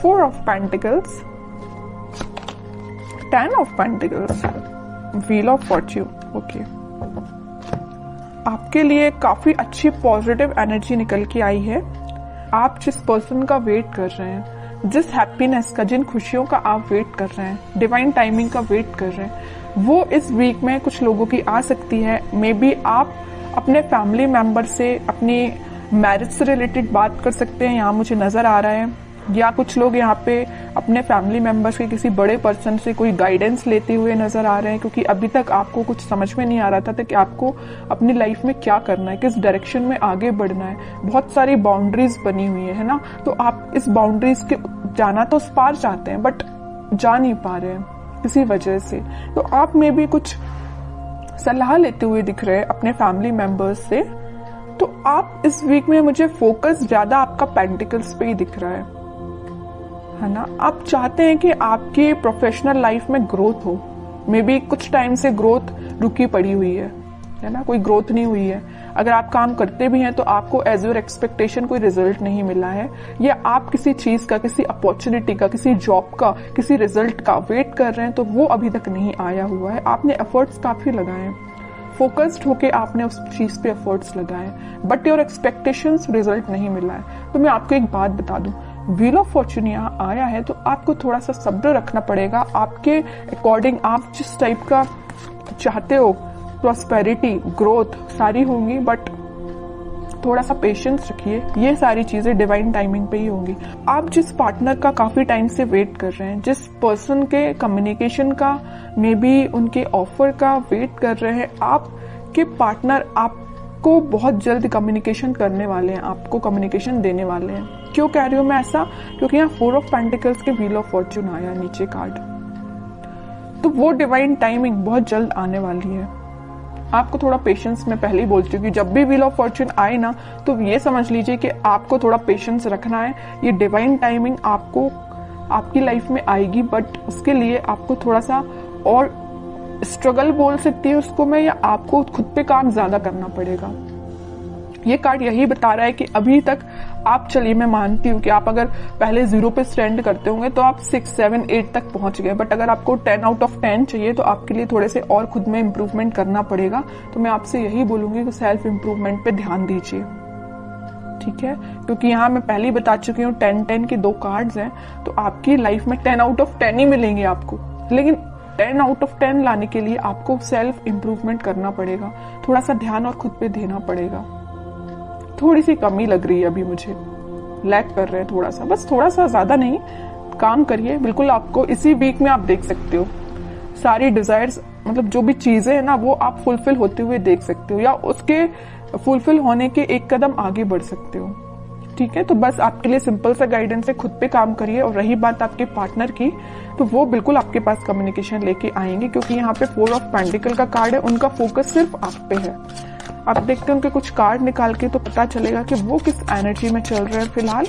4 of Pentacles, 10 of Pentacles, Wheel of Fortune. Okay, आपके लिए काफी अच्छी पॉजिटिव एनर्जी निकल के आई है। आप जिस पर्सन का वेट कर रहे हैं, जिस हैप्पीनेस का, जिन खुशियों का आप वेट कर रहे हैं, डिवाइन टाइमिंग का वेट कर रहे हैं, वो इस वीक में कुछ लोगों की आ सकती है। मे बी आप अपने फैमिली मेंबर से अपनी मैरिज से रिलेटेड बात कर सकते हैं, यहाँ मुझे नजर आ रहा है। या कुछ लोग यहाँ पे अपने फैमिली मेंबर्स के किसी बड़े पर्सन से कोई गाइडेंस लेते हुए नजर आ रहे हैं, क्योंकि अभी तक आपको कुछ समझ में नहीं आ रहा था कि आपको अपनी लाइफ में क्या करना है, किस डायरेक्शन में आगे बढ़ना है। बहुत सारी बाउंड्रीज बनी हुई है ना, तो आप इस बाउंड्रीज के जाना तो उस पार चाहते हैं, बट जा नहीं पा रहे हैं किसी वजह से। तो आप में भी कुछ सलाह लेते हुए दिख रहे हैं अपने फैमिली मेंबर्स से। तो आप इस वीक में, मुझे फोकस ज्यादा आपका पेंटिकल्स पे ही दिख रहा है ना। आप चाहते हैं कि आपकी प्रोफेशनल लाइफ में ग्रोथ हो। मे बी कुछ टाइम से ग्रोथ रुकी पड़ी हुई है ना, कोई ग्रोथ नहीं हुई है। अगर आप काम करते भी हैं तो आपको एज योर एक्सपेक्टेशन कोई रिजल्ट नहीं मिला है, या आप किसी चीज का, किसी अपॉर्चुनिटी का, किसी जॉब का, किसी रिजल्ट का वेट कर रहे हैं तो वो अभी तक नहीं आया हुआ है। आपने एफर्ट्स काफी लगाए हैं, फोकस्ड होके आपने उस चीज पे एफर्ट्स लगाए, बट योर एक्सपेक्टेशंस रिजल्ट नहीं मिला है। तो मैं आपको एक बात बता दूं, व्हील ऑफ फॉर्चून यहाँ आया है तो आपको थोड़ा सा सब्र रखना पड़ेगा। आपके अकॉर्डिंग आप जिस टाइप का चाहते हो, प्रॉस्पेरिटी, ग्रोथ सारी होंगी, बट थोड़ा सा पेशेंस रखिए। ये सारी चीजें डिवाइन टाइमिंग पे ही होंगी। आप जिस पार्टनर का काफी टाइम से वेट कर रहे हैं, जिस पर्सन के कम्युनिकेशन का, मे बी उनके ऑफर का वेट कर रहे हैं, आपके पार्टनर आपको बहुत जल्द कम्युनिकेशन करने वाले हैं, आपको कम्युनिकेशन देने वाले हैं। क्यों कह रही हूं मैं ऐसा? क्योंकि यहाँ 4 ऑफ पेंटिकल्स के व्हील ऑफ फॉर्चून आया नीचे कार्ड, तो वो डिवाइन टाइमिंग बहुत जल्द आने वाली है। आपको थोड़ा पेशेंस, मैं पहले ही बोल चुकी हूँ, जब भी व्हील ऑफ फॉर्चून आए ना तो ये समझ लीजिए कि आपको थोड़ा पेशेंस रखना है। ये डिवाइन टाइमिंग आपको आपकी लाइफ में आएगी, बट उसके लिए आपको थोड़ा सा और स्ट्रगल बोल सकती है उसको मैं, या आपको खुद पे काम ज्यादा करना पड़ेगा। ये कार्ड यही बता रहा है कि अभी तक आप, चलिए मैं मानती हूँ कि आप अगर पहले 0 पे स्टैंड करते होंगे तो आप 6, 7, 8 तक पहुंच गए, बट अगर आपको 10 आउट ऑफ 10 चाहिए तो आपके लिए थोड़े से और खुद में इम्प्रूवमेंट करना पड़ेगा। तो मैं आपसे यही बोलूंगी कि सेल्फ इम्प्रूवमेंट पे ध्यान दीजिए, ठीक है? क्योंकि यहाँ मैं पहले ही बता चुकी हूँ 10-10 के 2 कार्ड्स हैं, तो आपकी लाइफ में 10 आउट ऑफ 10 ही मिलेंगे आपको, लेकिन 10 आउट ऑफ 10 लाने के लिए आपको सेल्फ इम्प्रूवमेंट करना पड़ेगा, थोड़ा सा ध्यान और खुद पे देना पड़ेगा। थोड़ी सी कमी लग रही है अभी मुझे, लैग कर रहे हैं थोड़ा सा, बस थोड़ा सा, ज्यादा नहीं। काम करिए, बिल्कुल आपको इसी वीक में आप देख सकते हो सारी डिजायर्स, मतलब जो भी चीजें हैं ना वो आप फुलफिल होते हुए देख सकते हो, या उसके फुलफिल होने के एक कदम आगे बढ़ सकते हो, ठीक है? तो बस आपके लिए सिंपल सा गाइडेंस है, खुद पे काम करिए। और रही बात आपके पार्टनर की, तो वो बिल्कुल आपके पास कम्युनिकेशन लेके आएंगे, क्योंकि यहाँ पे 4 ऑफ पेंटिकल का कार्ड है, उनका फोकस सिर्फ आप पे है। आप देखते हैं उनके कुछ कार्ड निकाल के तो पता चलेगा कि वो किस एनर्जी में चल रहे हैं फिलहाल।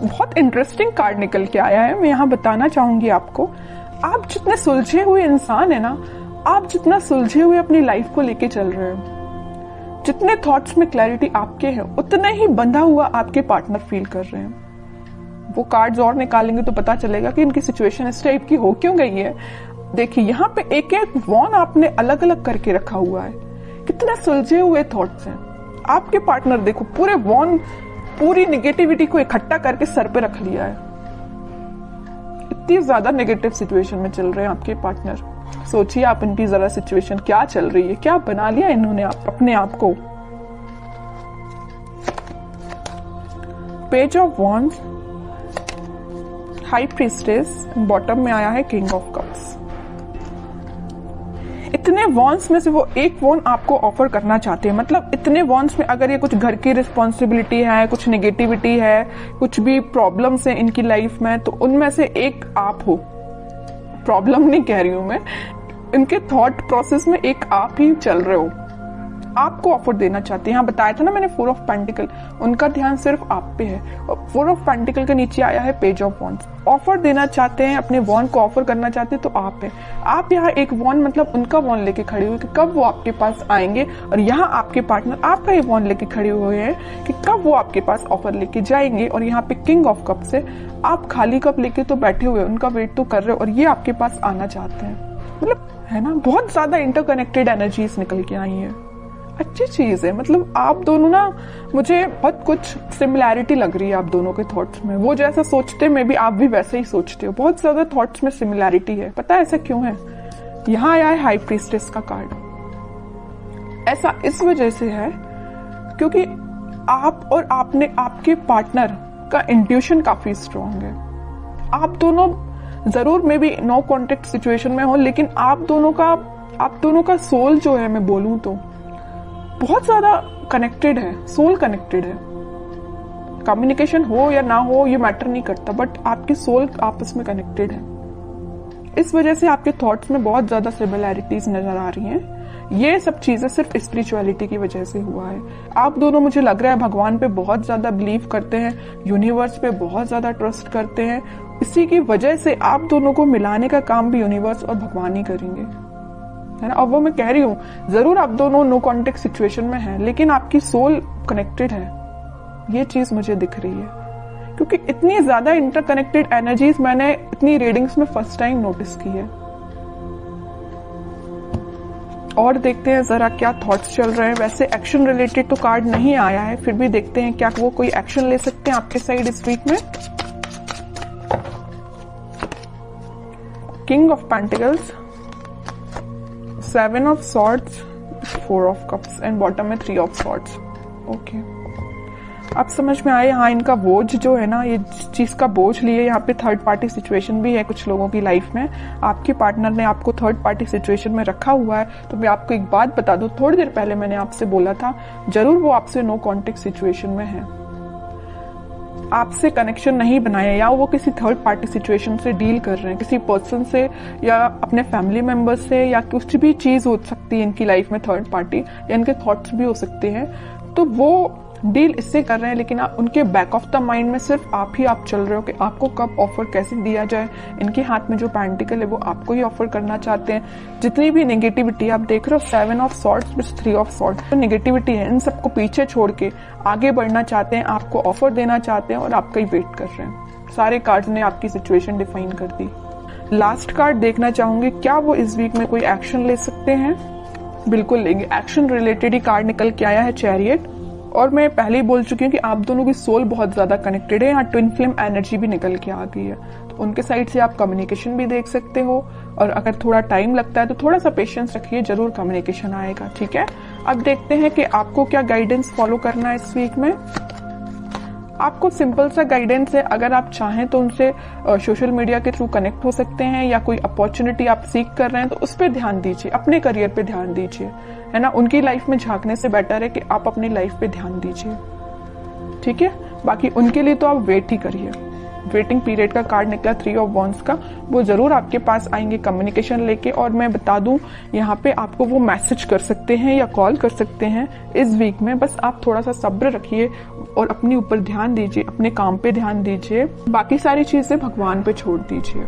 बहुत इंटरेस्टिंग कार्ड निकल के आया है, मैं यहाँ बताना चाहूंगी आपको। आप जितने सुलझे हुए इंसान है ना, आप जितना सुलझे हुए अपनी लाइफ को लेके चल रहे हैं, जितने थॉट्स में क्लैरिटी आपके हैं, उतना ही बंधा हुआ आपके पार्टनर फील कर रहे हैं। वो कार्ड्स और निकालेंगे तो पता चलेगा कि इनकी सिचुएशन इस टाइप की हो क्यों गई है। देखिए यहाँ पे एक एक वॉन आपने अलग अलग करके रखा हुआ है, कितने सुलझे हुए थॉट्स हैं आपके पार्टनर। देखो पूरे वॉन, पूरी निगेटिविटी को इकट्ठा करके सर पे रख लिया है। इतनी ज्यादा नेगेटिव सिचुएशन में चल रहे हैं आपके पार्टनर। सोचिए आप इनकी जरा सिचुएशन क्या चल रही है, क्या बना लिया इन्होंने अपने आप को। Page of wands, high priestess, bottom में आया है किंग ऑफ कप्स। इतने वॉन्स में से वो एक वॉन आपको ऑफर करना चाहते हैं, मतलब इतने वॉन्स में अगर ये कुछ घर की रिस्पॉन्सिबिलिटी है, कुछ नेगेटिविटी है, कुछ भी प्रॉब्लम्स है इनकी लाइफ में, तो उनमें से एक आप हो। प्रॉब्लम नहीं कह रही हूं मैं, इनके थॉट प्रोसेस में एक आप ही चल रहे हो। आपको ऑफर देना चाहते हैं। यहाँ बताया था ना मैंने 4 ऑफ पेंटिकल, उनका ध्यान सिर्फ आप पे है। और 4 ऑफ पेंटिकल के नीचे आया है पेज ऑफ वॉन्ड्स। ऑफर देना चाहते हैं, अपने वॉन्ड को ऑफर करना चाहते हैं तो आप है। आप यहाँ एक वॉन्ड मतलब उनका वॉन्ड लेके खड़े हुए कि कब वो आपके पास आएंगे, और यहाँ आपके पार्टनर आपका ही वॉन्ड लेके खड़े हुए हैं कि कब वो आपके पास ऑफर लेके जाएंगे। और यहाँ पे किंग ऑफ कप्स है, आप खाली कप लेके तो बैठे हुए, उनका वेट तो कर रहे हो और ये आपके पास आना चाहते हैं। मतलब है ना, बहुत ज्यादा इंटरकनेक्टेड एनर्जीज निकल के आई है। अच्छी चीज है। मतलब आप दोनों ना, मुझे बहुत कुछ सिमिलैरिटी लग रही है आप दोनों के थॉट्स में। वो जैसा सोचते हैं, मे बी आप भी वैसे ही सोचते हो। बहुत ज्यादा थॉट्स में सिमिलैरिटी है। पता है ऐसा क्यों है? यहाँ आया है हाई प्रीस्टेस का कार्ड। ऐसा इस वजह से है क्योंकि आप और आपके पार्टनर का इंट्यूशन काफी स्ट्रांग है। आप दोनों जरूर may be no contact situation में हो, लेकिन आप दोनों का सोल जो है, मैं बोलूं तो बहुत ज्यादा कनेक्टेड है। सोल कनेक्टेड है। कम्युनिकेशन हो या ना हो ये मैटर नहीं करता, बट आपकी सोल आपस में कनेक्टेड है। इस वजह से आपके थॉट्स में बहुत ज्यादा सिमिलैरिटीज नजर आ रही हैं। ये सब चीजें सिर्फ स्पिरिचुअलिटी की वजह से हुआ है। आप दोनों, मुझे लग रहा है, भगवान पे बहुत ज्यादा बिलीव करते हैं, यूनिवर्स पे बहुत ज्यादा ट्रस्ट करते हैं। इसी की वजह से आप दोनों को मिलाने का काम भी यूनिवर्स और भगवान ही करेंगे, है ना। और वो मैं कह रही हूँ, जरूर आप दोनों नो कॉन्टेक्ट सिचुएशन में हैं, लेकिन आपकी सोल कनेक्टेड है। ये चीज मुझे दिख रही है, क्योंकि इतनी ज्यादा इंटरकनेक्टेड एनर्जीज मैंने इतनी रीडिंग्स में फर्स्ट टाइम नोटिस की है। और देखते हैं जरा क्या थॉट्स चल रहे हैं। वैसे एक्शन रिलेटेड तो कार्ड नहीं आया है, फिर भी देखते हैं क्या वो कोई एक्शन ले सकते हैं आपके साइड इस वीक में। King of pentacles, 7 of swords, 4 of cups and bottom में 3 ऑफ सॉर्ड्स। ओके, अब समझ में आए। हाँ, इनका बोझ जो है ना, ये जिस चीज का बोझ लिए, यहाँ पे थर्ड पार्टी सिचुएशन भी है कुछ लोगों की लाइफ में। आपके पार्टनर ने आपको थर्ड पार्टी सिचुएशन में रखा हुआ है। तो मैं आपको एक बात बता दूं, थोड़ी देर पहले मैंने आपसे बोला था, जरूर वो आपसे नो कॉन्टेक्ट सिचुएशन में है, आपसे कनेक्शन नहीं बनाया, या वो किसी थर्ड पार्टी सिचुएशन से डील कर रहे हैं, किसी पर्सन से या अपने फैमिली मेंबर्स से, या कुछ भी चीज हो सकती है इनकी लाइफ में थर्ड पार्टी, या इनके थॉट्स भी हो सकते हैं। तो वो डील इससे कर रहे हैं, लेकिन उनके बैक ऑफ द माइंड में सिर्फ आप चल रहे हो कि आपको कब ऑफर कैसे दिया जाए। इनके हाथ में जो पेंटिकल है वो आपको ही ऑफर करना चाहते हैं। जितनी भी नेगेटिविटी आप देख रहे हो, 7 of swords with 3 of swords, तो नेगेटिविटी है, इन सबको पीछे छोड़ के आगे बढ़ना चाहते हैं, आपको ऑफर देना चाहते हैं और आपका ही वेट कर रहे हैं। सारे कार्ड्स ने आपकी सिचुएशन डिफाइन कर दी। लास्ट कार्ड देखना चाहूंगी, क्या वो इस वीक में कोई एक्शन ले सकते हैं? बिल्कुल लेंगे। एक्शन रिलेटेड ही कार्ड निकल के आया है, चैरियट। और मैं पहले ही बोल चुकी हूँ कि आप दोनों की सोल बहुत ज्यादा कनेक्टेड है। यहाँ ट्विन फ्लेम एनर्जी भी निकल के आ गई है, तो उनके साइड से आप कम्युनिकेशन भी देख सकते हो। और अगर थोड़ा टाइम लगता है तो थोड़ा सा पेशेंस रखिए, जरूर कम्युनिकेशन आएगा। ठीक है, अब देखते हैं कि आपको क्या गाइडेंस फॉलो करना है इस वीक में। आपको सिंपल सा गाइडेंस है, अगर आप चाहें तो उनसे सोशल मीडिया के थ्रू कनेक्ट हो सकते हैं, या कोई अपॉर्चुनिटी आप सीख कर रहे हैं तो उस पर ध्यान दीजिए, अपने करियर पे ध्यान दीजिए, है ना। उनकी लाइफ में झांकने से बेटर है कि आप अपनी लाइफ पे ध्यान दीजिए। ठीक है, बाकी उनके लिए तो आप वेट ही करिए। वेटिंग पीरियड का कार्ड निकला 3 ऑफ वॉन्ड्स का, वो जरूर आपके पास आएंगे कम्युनिकेशन लेके। और मैं बता दूं, यहाँ पे आपको वो मैसेज कर सकते हैं या कॉल कर सकते हैं इस वीक में। बस आप थोड़ा सा सब्र रखिए और अपने ऊपर ध्यान दीजिए, अपने काम पे ध्यान दीजिए, बाकी सारी चीजें भगवान पे छोड़ दीजिए।